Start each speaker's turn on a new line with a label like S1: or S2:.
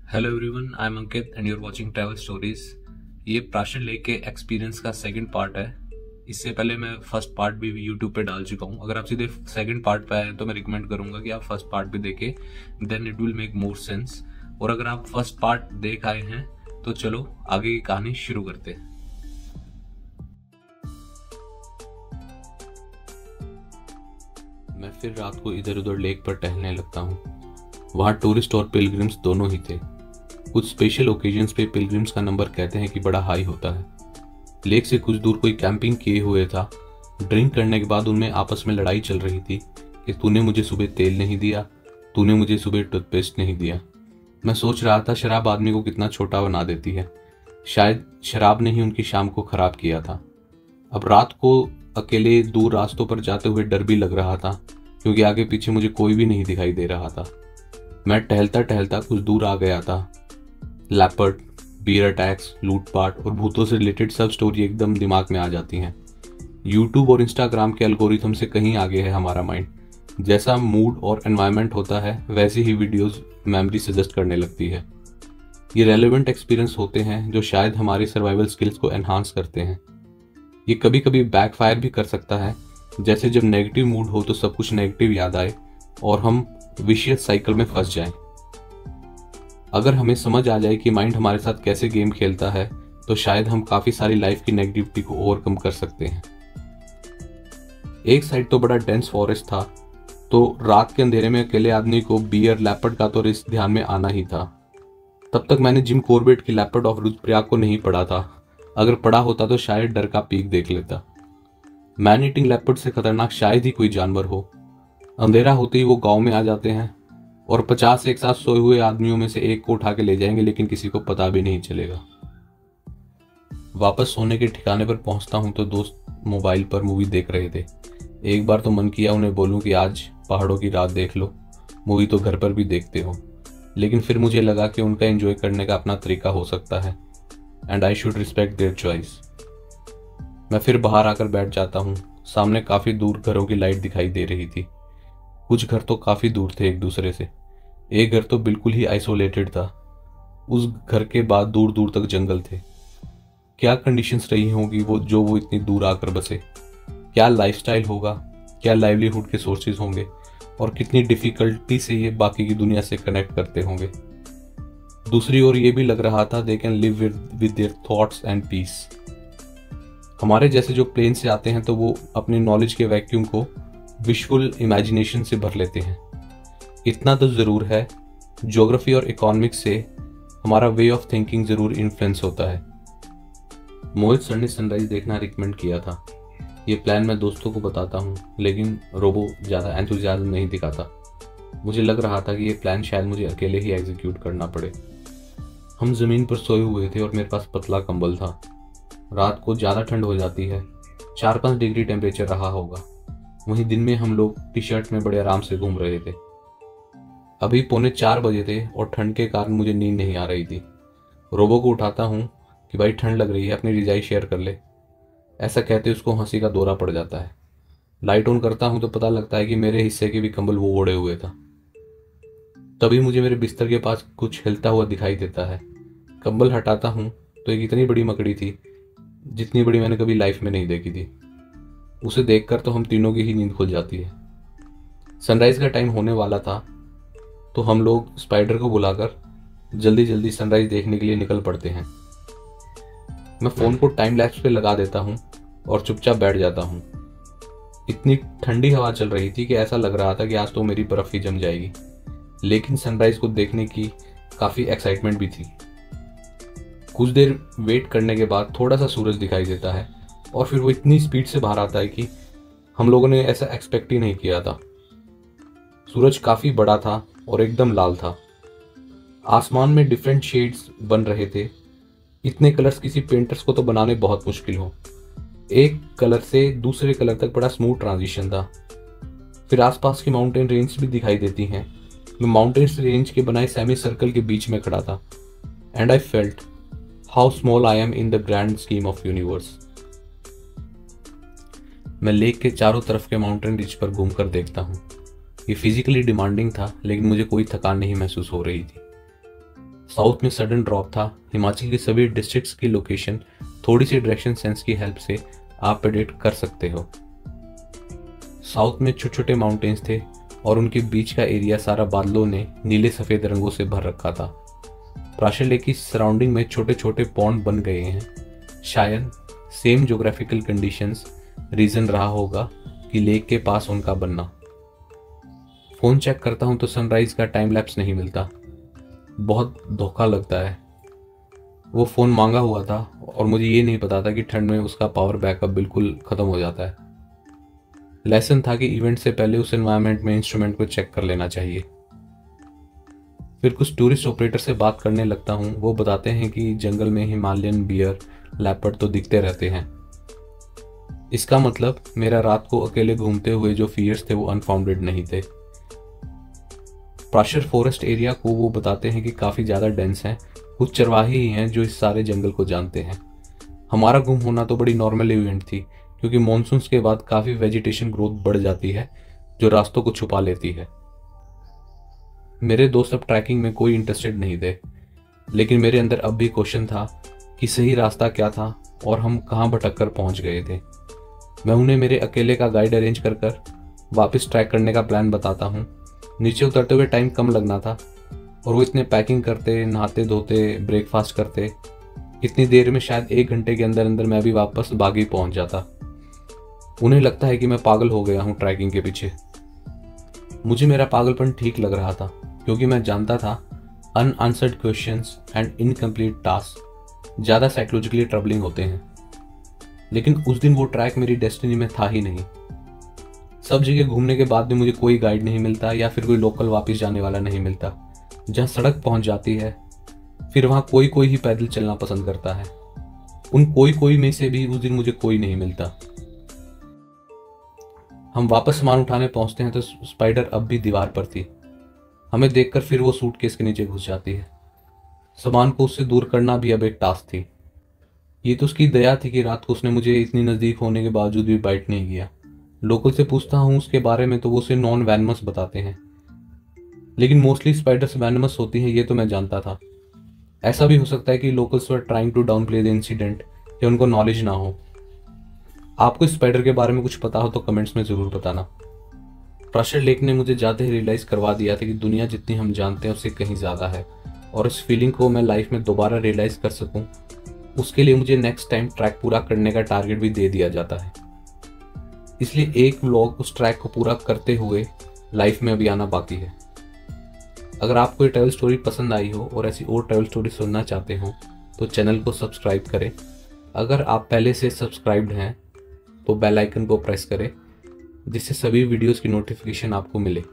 S1: Hello everyone, I am Ankit and you are watching travel stories. ये Prashar lake के experience का second part है। इससे पहले मैं फर्स्ट पार्ट भी यूट्यूब पे डाल चुका हूँ। अगर आप सीधे सेकंड पार्ट पे आए हैं तो मैं रिकमेंड करूंगा कि आप फर्स्ट पार्ट भी देखें, then it will make more sense. और अगर आप फर्स्ट पार्ट देख आए हैं तो चलो आगे की कहानी शुरू करते हैं। मैं फिर रात को इधर उधर लेक पर टहलने लगता हूँ। वहाँ टूरिस्ट और पिलग्रिम्स दोनों ही थे। कुछ स्पेशल ओकेजन्स पे पिलग्रिम्स का नंबर कहते हैं कि बड़ा हाई होता है। लेक से कुछ दूर कोई कैंपिंग किए हुए था। ड्रिंक करने के बाद उनमें आपस में लड़ाई चल रही थी कि तूने मुझे सुबह तेल नहीं दिया, तूने मुझे सुबह टूथपेस्ट नहीं दिया। मैं सोच रहा था शराब आदमी को कितना छोटा बना देती है। शायद शराब ने ही उनकी शाम को खराब किया था। अब रात को अकेले दूर रास्तों पर जाते हुए डर भी लग रहा था, क्योंकि आगे पीछे मुझे कोई भी नहीं दिखाई दे रहा था। मैं टहलता टहलता कुछ दूर आ गया था। लैपर्ड, बियर अटैक्स, लूटपाट और भूतों से रिलेटेड सब स्टोरी एकदम दिमाग में आ जाती हैं। यूट्यूब और इंस्टाग्राम के एल्गोरिथम से कहीं आगे है हमारा माइंड। जैसा मूड और एनवायरनमेंट होता है वैसी ही वीडियोस मेमोरी सजेस्ट करने लगती है। ये रेलेवेंट एक्सपीरियंस होते हैं जो शायद हमारी सर्वाइवल स्किल्स को एनहांस करते हैं। ये कभी कभी बैकफायर भी कर सकता है, जैसे जब नेगेटिव मूड हो तो सब कुछ नेगेटिव याद आए और हम विशियस साइकिल में फंस जाएं। अगर हमें समझ आ जाए कि माइंड हमारे साथ कैसे गेम खेलता है तो शायद हम काफी सारी लाइफ की नेगेटिविटी को ओवरकम कर सकते हैं। एक साइड तो बड़ा डेंस फॉरेस्ट था, तो रात के अंधेरे में अकेले आदमी को बियर, लैपर्ड का तो रिस्क ध्यान में आना ही था। तब तक मैंने जिम कॉर्बेट की लैपर्ड ऑफ रुद्रप्रयाग को नहीं पढ़ा था। अगर पढ़ा होता तो शायद डर का पीक देख लेता। मैन ईटिंग लेपर्ड से खतरनाक शायद ही कोई जानवर हो। अंधेरा होते ही वो गांव में आ जाते हैं और 50 एक साथ सोए हुए आदमियों में से एक को उठा के ले जाएंगे, लेकिन किसी को पता भी नहीं चलेगा। वापस सोने के ठिकाने पर पहुंचता हूं तो दोस्त मोबाइल पर मूवी देख रहे थे। एक बार तो मन किया उन्हें बोलूं कि आज पहाड़ों की रात देख लो, मूवी तो घर पर भी देखते हो। लेकिन फिर मुझे लगा कि उनका एंजॉय करने का अपना तरीका हो सकता है and I should respect their choice. मैं फिर बाहर आकर बैठ जाता हूँ। सामने काफी दूर घरों की लाइट दिखाई दे रही थी। कुछ घर तो काफी दूर थे एक दूसरे से। एक घर तो बिल्कुल ही आइसोलेटेड था। उस घर के बाद दूर दूर तक जंगल थे। क्या कंडीशंस रही होंगी वो इतनी दूर आकर बसे। क्या लाइफस्टाइल होगा, क्या लाइवलीहुड के सोर्सेज होंगे और कितनी डिफिकल्टी से ये बाकी की दुनिया से कनेक्ट करते होंगे। दूसरी ओर ये भी लग रहा था they can live with their thoughts and peace. हमारे जैसे जो प्लेन से आते हैं तो वो अपनी नॉलेज के वैक्यूम को विजुअल इमेजिनेशन से भर लेते हैं। इतना तो जरूर है, ज्योग्राफी और इकोनॉमिक्स से हमारा वे ऑफ थिंकिंग जरूर इन्फ्लुएंस होता है। मोहित सर ने सनराइज देखना रिकमेंड किया था। ये प्लान मैं दोस्तों को बताता हूँ, लेकिन रोबो ज़्यादा एंथुजियाज्म नहीं दिखाता। मुझे लग रहा था कि ये प्लान शायद मुझे अकेले ही एग्जीक्यूट करना पड़े। हम जमीन पर सोए हुए थे और मेरे पास पतला कंबल था। रात को ज़्यादा ठंड हो जाती है, 4-5 डिग्री टेम्परेचर रहा होगा। वहीं दिन में हम लोग टी शर्ट में बड़े आराम से घूम रहे थे। अभी 3:45 बजे थे और ठंड के कारण मुझे नींद नहीं आ रही थी। रोबो को उठाता हूँ कि भाई ठंड लग रही है, अपनी रजाई शेयर कर ले। ऐसा कहते उसको हंसी का दौरा पड़ जाता है। लाइट ऑन करता हूँ तो पता लगता है कि मेरे हिस्से के भी कंबल वो ओढ़े हुए था। तभी मुझे मेरे बिस्तर के पास कुछ हिलता हुआ दिखाई देता है। कंबल हटाता हूँ तो एक इतनी बड़ी मकड़ी थी जितनी बड़ी मैंने कभी लाइफ में नहीं देखी थी। उसे देखकर तो हम तीनों की ही नींद खुल जाती है। सनराइज का टाइम होने वाला था तो हम लोग स्पाइडर को बुलाकर जल्दी जल्दी सनराइज देखने के लिए निकल पड़ते हैं। मैं फोन को टाइम लैप्स पे लगा देता हूँ और चुपचाप बैठ जाता हूँ। इतनी ठंडी हवा चल रही थी कि ऐसा लग रहा था कि आज तो मेरी बर्फ ही जम जाएगी, लेकिन सनराइज को देखने की काफी एक्साइटमेंट भी थी। कुछ देर वेट करने के बाद थोड़ा सा सूरज दिखाई देता है और फिर वो इतनी स्पीड से बाहर आता है कि हम लोगों ने ऐसा एक्सपेक्ट ही नहीं किया था। सूरज काफी बड़ा था और एकदम लाल था। आसमान में डिफरेंट शेड्स बन रहे थे। इतने कलर्स किसी पेंटर्स को तो बनाने बहुत मुश्किल हो। एक कलर से दूसरे कलर तक बड़ा स्मूथ ट्रांजिशन था। फिर आसपास की माउंटेन रेंज भी दिखाई देती हैं। मैं माउंटेन रेंज के बनाए सेमी सर्कल के बीच में खड़ा था and I felt how small I am in the grand scheme of universe. मैं लेक के चारों तरफ के माउंटेन रिज पर घूमकर देखता हूँ। ये फिजिकली डिमांडिंग था, लेकिन मुझे कोई थकान नहीं महसूस हो रही थी। साउथ में सडन ड्रॉप था। हिमाचल की सभी डिस्ट्रिक्ट्स की लोकेशन थोड़ी सी डायरेक्शन सेंस की हेल्प से आप प्रेडिक्ट कर सकते हो। साउथ में छोटे छोटे माउंटेन्स थे और उनके बीच का एरिया सारा बादलों ने नीले सफ़ेद रंगों से भर रखा था। प्राशर लेक की सराउंडिंग में छोटे छोटे पॉन्ड बन गए हैं। शायद सेम ज्योग्राफिकल कंडीशंस रीज़न रहा होगा कि लेक के पास उनका बनना। फ़ोन चेक करता हूँ तो सनराइज का टाइम लैप्स नहीं मिलता। बहुत धोखा लगता है। वो फ़ोन मांगा हुआ था और मुझे ये नहीं पता था कि ठंड में उसका पावर बैकअप बिल्कुल ख़त्म हो जाता है। लेसन था कि इवेंट से पहले उस एनवायरनमेंट में इंस्ट्रूमेंट को चेक कर लेना चाहिए। फिर कुछ टूरिस्ट ऑपरेटर से बात करने लगता हूँ। वो बताते हैं कि जंगल में हिमालयन बियर, लेपर्ड तो दिखते रहते हैं। इसका मतलब मेरा रात को अकेले घूमते हुए जो फियर्स थे वो अनफाउंडेड नहीं थे। प्राशर फॉरेस्ट एरिया को वो बताते हैं कि काफ़ी ज़्यादा डेंस है। कुछ चरवाहे ही हैं जो इस सारे जंगल को जानते हैं। हमारा गुम होना तो बड़ी नॉर्मल इवेंट थी, क्योंकि मॉनसून्स के बाद काफ़ी वेजिटेशन ग्रोथ बढ़ जाती है जो रास्तों को छुपा लेती है। मेरे दोस्त अब ट्रैकिंग में कोई इंटरेस्टेड नहीं थे, लेकिन मेरे अंदर अब भी क्वेश्चन था कि सही रास्ता क्या था और हम कहाँ भटक कर पहुँच गए थे। मैं उन्हें मेरे अकेले का गाइड अरेंज कर वापस ट्रैक करने का प्लान बताता हूँ। नीचे उतरते हुए टाइम कम लगना था और वो इतने पैकिंग करते, नहाते धोते, ब्रेकफास्ट करते, इतनी देर में शायद 1 घंटे के अंदर अंदर मैं भी वापस बागी पहुंच जाता। उन्हें लगता है कि मैं पागल हो गया हूं ट्रैकिंग के पीछे। मुझे मेरा पागलपन ठीक लग रहा था, क्योंकि मैं जानता था unanswered questions and incomplete task ज़्यादा साइकोलॉजिकली ट्रबलिंग होते हैं। लेकिन उस दिन वो ट्रैक मेरी डेस्टिनी में था ही नहीं। सब जगह घूमने के बाद भी मुझे कोई गाइड नहीं मिलता या फिर कोई लोकल वापस जाने वाला नहीं मिलता। जहाँ सड़क पहुंच जाती है फिर वहाँ कोई कोई ही पैदल चलना पसंद करता है। उन कोई कोई में से भी उस दिन मुझे कोई नहीं मिलता। हम वापस सामान उठाने पहुंचते हैं तो स्पाइडर अब भी दीवार पर थी। हमें देखकर फिर वो सूटकेस के नीचे घुस जाती है। सामान को उससे दूर करना भी अब एक टास्क थी। ये तो उसकी दया थी कि रात को उसने मुझे इतनी नज़दीक होने के बावजूद भी बाइट नहीं किया। लोकल से पूछता हूँ उसके बारे में तो वो उसे नॉन वैनमस बताते हैं, लेकिन मोस्टली स्पाइडर्स वैनमस होती हैं, ये तो मैं जानता था। ऐसा भी हो सकता है कि locals were trying to downplay the incident या उनको नॉलेज ना हो। आपको स्पाइडर के बारे में कुछ पता हो तो कमेंट्स में ज़रूर बताना। प्राशर लेक ने मुझे जाते ही रियलाइज करवा दिया था कि दुनिया जितनी हम जानते हैं उससे कहीं ज़्यादा है, और इस फीलिंग को मैं लाइफ में दोबारा रियलाइज कर सकूं उसके लिए मुझे नेक्स्ट टाइम ट्रैक पूरा करने का टारगेट भी दे दिया जाता है। इसलिए एक व्लॉग उस ट्रैक को पूरा करते हुए लाइफ में अभी आना बाकी है। अगर आपको ये ट्रैवल स्टोरी पसंद आई हो और ऐसी और ट्रैवल स्टोरी सुनना चाहते हो तो चैनल को सब्सक्राइब करें। अगर आप पहले से सब्सक्राइब्ड हैं तो बेल आइकन को प्रेस करें, जिससे सभी वीडियोस की नोटिफिकेशन आपको मिले।